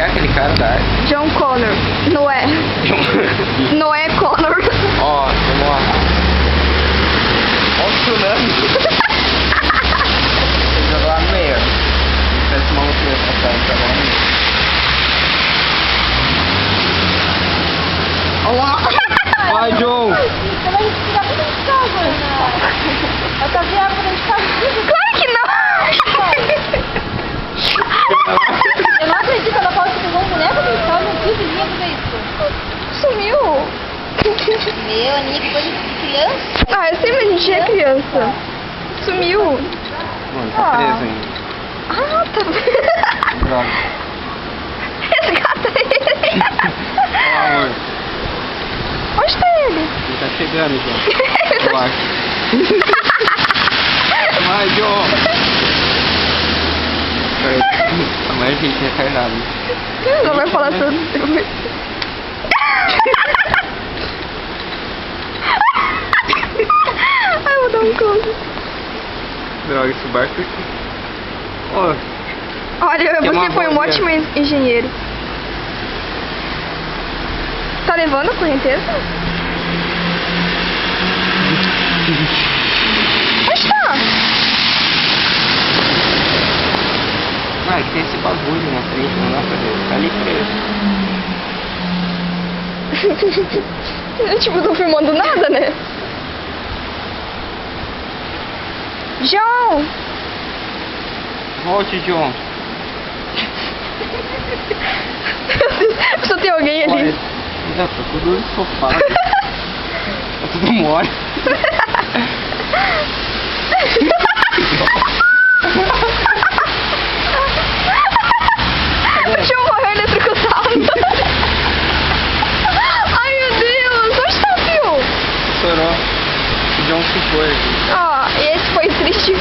é aquele cara da arte? John Connor. Noé. Noé Connor. Ó, vamos lá. Ó o tsunami. Ele jogou lá no meio. Parece uma loucura pra cá, ele jogou lá no meio. Olha lá. Vai, John. Ela vai tirar tudo de casa, né? Ela tá vendo água dentro de casa. Claro que não. Eu não acredito, ela falou que pegou um boneco do céu no fio de linha pra isso. Sumiu. Meu, a Aninha que coisa de criança. Ah, eu sei, mas a gente é criança. Sumiu. Mano, tá preso ainda. Ah, tá. Droga. Resgata ele. Ó, amor. Onde tá ele? Ele tá chegando, John. Eu acho. Vai, John. A mãe gente é retardada. Não vai falar tudo. Ai, eu vou dar um close. Droga, esse barco aqui. Ó, Olha, Que é uma você foi um boa ótimo engenheiro. Tá levando a correnteza? Onde tá? ah, que tem esse bagulho na frente, não dá pra ver. Tá ali preso. Tipo, não filmando nada, né? João! Volte, John. Só tem alguém Olha, ali. tá tudo no sofá. Tá tudo mole. O João morreu eletrocutado. Ai, meu Deus! Onde tá o fio? Estourou. O John se foi aqui. Ó, esse foi triste.